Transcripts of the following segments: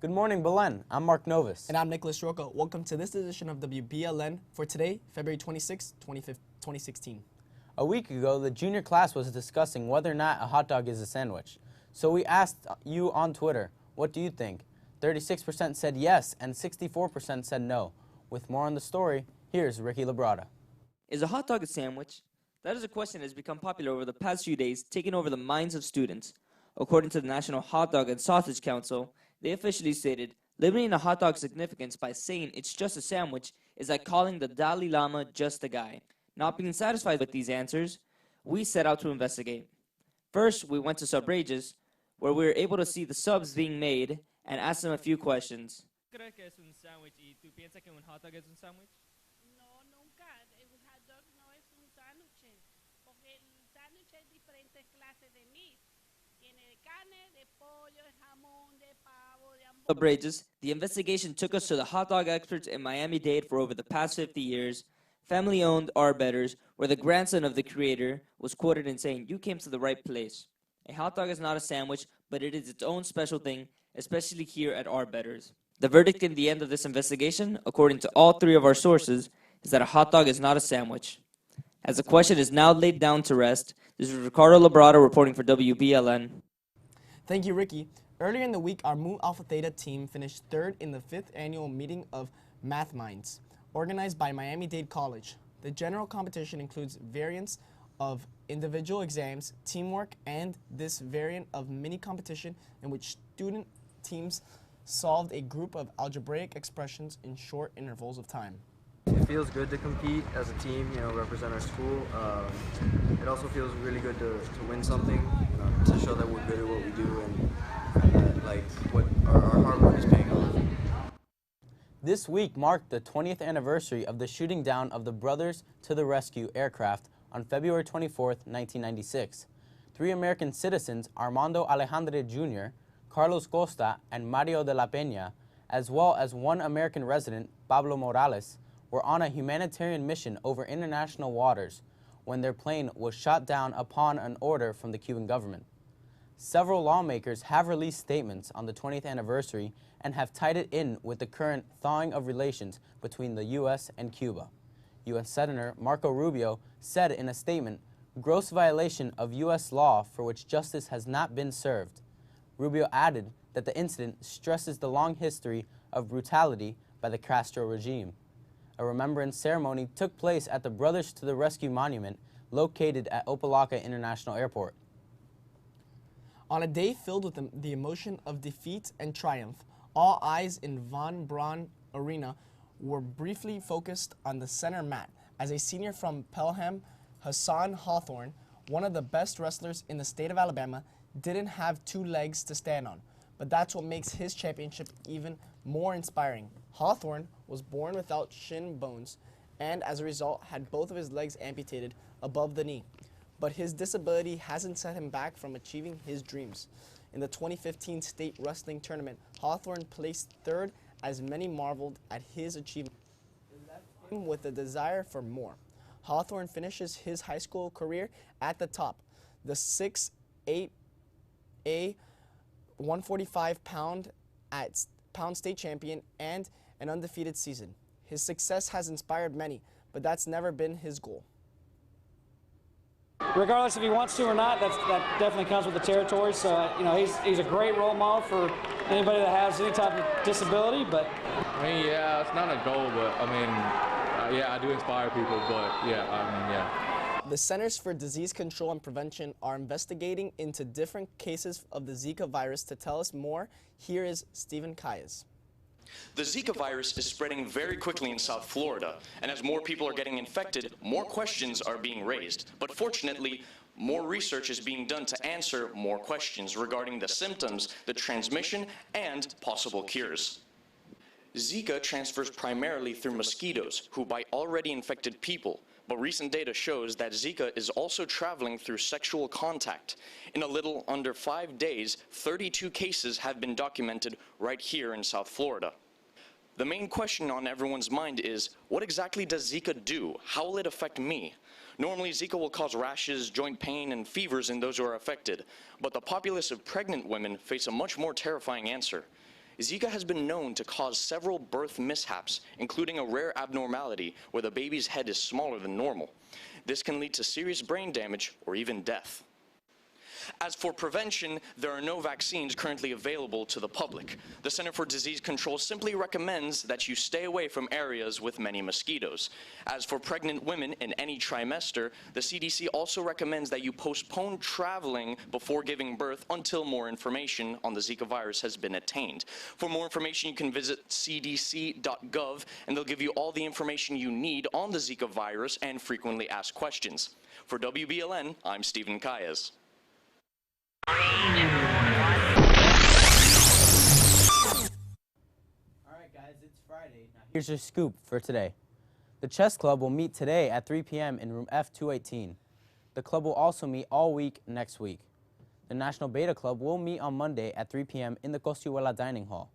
Good morning, Belen. I'm Mark Novus. And I'm Nicholas Roca. Welcome to this edition of WBLN for today, February 26, 2016. A week ago, the junior class was discussing whether or not a hot dog is a sandwich. So we asked you on Twitter, what do you think? 36% said yes and 64% said no. With more on the story, here's Ricky Labrada. Is a hot dog a sandwich? That is a question that has become popular over the past few days, taking over the minds of students. According to the National Hot Dog and Sausage Council, they officially stated, limiting a hot dog's significance by saying it's just a sandwich is like calling the Dalai Lama just a guy. Not being satisfied with these answers, we set out to investigate. First, we went to Subrages, where we were able to see the subs being made and ask them a few questions. ¿Crees que es un sándwich y tú piensas que un hot dog es un sándwich? No, nunca. El hot dog no es un sándwich, porque el sándwich es diferentes clases de meat. Tiene de carne, de pollo, de jamón, de pavo, de hamburguesa. Subrages, the investigation took us to the hot dog experts in Miami-Dade for over the past 50 years, family-owned Arbetters, where the grandson of the creator was quoted in saying, "You came to the right place." A hot dog is not a sandwich, but it is its own special thing, especially here at Arbetters. The verdict in the end of this investigation, according to all three of our sources, is that a hot dog is not a sandwich. As the question is now laid down to rest, this is Ricardo Labrada reporting for WBLN. Thank you, Ricky. Earlier in the week, our Mu Alpha Theta team finished third in the 5th annual meeting of Math Minds, organized by Miami-Dade College. The general competition includes variants of individual exams, teamwork, and this variant of mini competition in which student teams solved a group of algebraic expressions in short intervals of time. It feels good to compete as a team, represent our school. It also feels really good to win something, to show that we're good at what we do and like what our hard work is paying off. This week marked the 20th anniversary of the shooting down of the Brothers to the Rescue aircraft on February 24, 1996. 3 American citizens, Armando Alejandre Jr., Carlos Costa, and Mario de la Peña, as well as 1 American resident, Pablo Morales, were on a humanitarian mission over international waters when their plane was shot down upon an order from the Cuban government. Several lawmakers have released statements on the 20th anniversary and have tied it in with the current thawing of relations between the U.S. and Cuba. U.S. Senator Marco Rubio said in a statement, "Gross violation of U.S. law for which justice has not been served." Rubio added that the incident stresses the long history of brutality by the Castro regime. A remembrance ceremony took place at the Brothers to the Rescue Monument located at Opa-locka International Airport. On a day filled with the emotion of defeat and triumph, all eyes in Von Braun Arena were briefly focused on the center mat as a senior from Pelham, Hassan Hawthorne, one of the best wrestlers in the state of Alabama, didn't have 2 legs to stand on. But that's what makes his championship even more inspiring. Hawthorne was born without shin bones and as a result had both of his legs amputated above the knee. But his disability hasn't set him back from achieving his dreams. In the 2015 state wrestling tournament, Hawthorne placed 3rd as many marveled at his achievement. It left him with a desire for more. Hawthorne finishes his high school career at the top, the 6'8" 145-pound state champion and an undefeated season. His success has inspired many, but that's never been his goal. Regardless if he wants to or not, that definitely comes with the territory. So, he's a great role model for anybody that has any type of disability. But yeah, it's not a goal, but yeah, I do inspire people. But yeah. The Centers for Disease Control and Prevention are investigating into different cases of the Zika virus. To tell us more, here is Stephen Kayas. The Zika virus is spreading very quickly in South Florida, and as more people are getting infected, more questions are being raised. But fortunately, more research is being done to answer more questions regarding the symptoms, the transmission, and possible cures. Zika transfers primarily through mosquitoes, who bite already infected people. But recent data shows that Zika is also traveling through sexual contact. In a little under 5 days, 32 cases have been documented right here in South Florida. The main question on everyone's mind is, what exactly does Zika do? How will it affect me? Normally, Zika will cause rashes, joint pain, and fevers in those who are affected. But the populace of pregnant women face a much more terrifying answer. Zika has been known to cause several birth mishaps, including a rare abnormality where the baby's head is smaller than normal. This can lead to serious brain damage or even death. As for prevention, there are no vaccines currently available to the public. The Center for Disease Control simply recommends that you stay away from areas with many mosquitoes. As for pregnant women in any trimester, the CDC also recommends that you postpone traveling before giving birth until more information on the Zika virus has been attained. For more information, you can visit cdc.gov, and they'll give you all the information you need on the Zika virus and frequently asked questions. For WBLN, I'm Stephen Calles. All right, guys, it's Friday. Now here's your scoop for today. The chess club will meet today at 3 p.m. in room F218. The club will also meet all week next week. The National Beta Club will meet on Monday at 3 p.m. in the Cosciuela Dining Hall.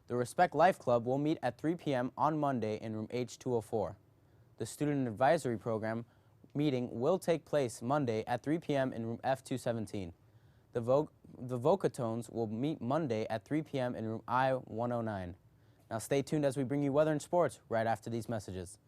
The Respect Life Club will meet at 3 p.m. on Monday in room H204. The Student Advisory Program meeting will take place Monday at 3 p.m. in room F217. The Vocatones will meet Monday at 3 p.m. in room I-109. Now stay tuned as we bring you weather and sports right after these messages.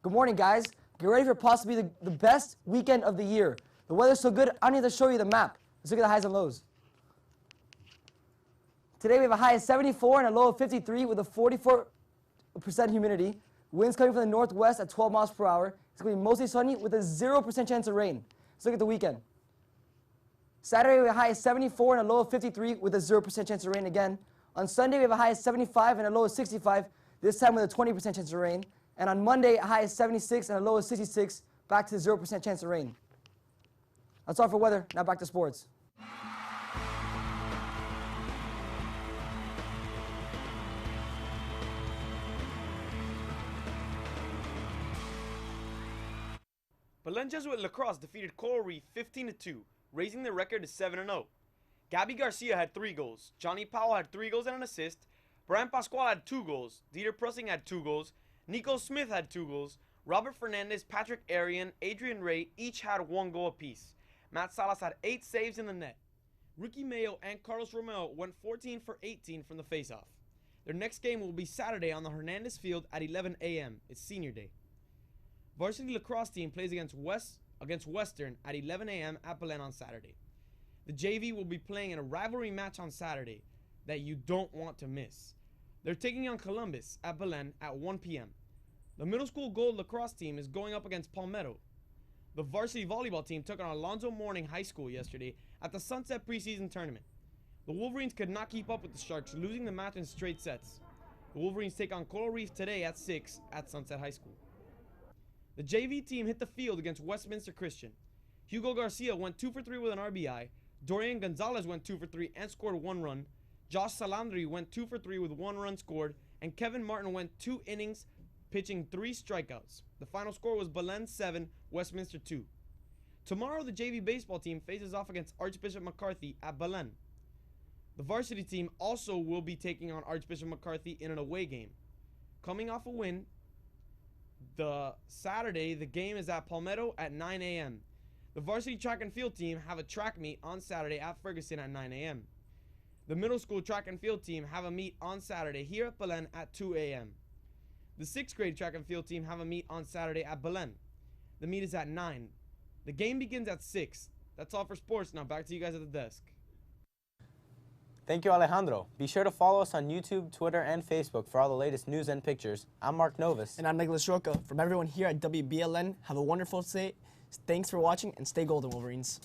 Good morning, guys. Get ready for possibly the best weekend of the year. The weather's so good, I don't need to show you the map. Let's look at the highs and lows. Today we have a high of 74 and a low of 53 with a 44% humidity. Winds coming from the northwest at 12 miles per hour. It's going to be mostly sunny with a 0% chance of rain. Let's look at the weekend. Saturday we have a high of 74 and a low of 53 with a 0% chance of rain again. On Sunday we have a high of 75 and a low of 65, this time with a 20% chance of rain. And on Monday, a high of 76 and a low of 66, back to the 0% chance of rain. That's all for weather. Now back to sports. Belen Jesuit Lacrosse defeated Coral Reef 15-2, raising their record to 7-0. Gabby Garcia had 3 goals. Johnny Powell had 3 goals and an assist. Brian Pascual had 2 goals. Dieter Prussing had 2 goals. Nico Smith had 2 goals. Robert Fernandez, Patrick Arian, Adrian Ray each had 1 goal apiece. Matt Salas had 8 saves in the net. Ricky Mayo and Carlos Romeo went 14 for 18 from the faceoff. Their next game will be Saturday on the Hernandez Field at 11 a.m. It's senior day. Varsity lacrosse team plays against Western at 11 a.m. at Belen on Saturday. The JV will be playing in a rivalry match on Saturday that you don't want to miss. They're taking on Columbus at Belen at 1 p.m. The middle school gold lacrosse team is going up against Palmetto. The varsity volleyball team took on Alonzo Mourning High School yesterday at the Sunset preseason tournament. The Wolverines could not keep up with the Sharks, losing the match in straight sets. The Wolverines take on Coral Reef today at 6 at Sunset High School. The JV team hit the field against Westminster Christian. Hugo Garcia went 2 for 3 with an RBI. Dorian Gonzalez went 2 for 3 and scored 1 run. Josh Salandri went 2 for 3 with 1 run scored, and Kevin Martin went 2 innings, pitching 3 strikeouts. The final score was Belen 7, Westminster 2. Tomorrow, the JV baseball team faces off against Archbishop McCarthy at Belen. The varsity team also will be taking on Archbishop McCarthy in an away game. Coming off a win, the Saturday, the game is at Palmetto at 9 a.m. The varsity track and field team have a track meet on Saturday at Ferguson at 9 a.m. The middle school track and field team have a meet on Saturday here at Belen at 2 a.m. The 6th grade track and field team have a meet on Saturday at Belen. The meet is at 9. The game begins at 6. That's all for sports. Now back to you guys at the desk. Thank you, Alejandro. Be sure to follow us on YouTube, Twitter, and Facebook for all the latest news and pictures. I'm Mark Novus. And I'm Nicholas Roca. From everyone here at WBLN, have a wonderful day. Thanks for watching and stay golden, Wolverines.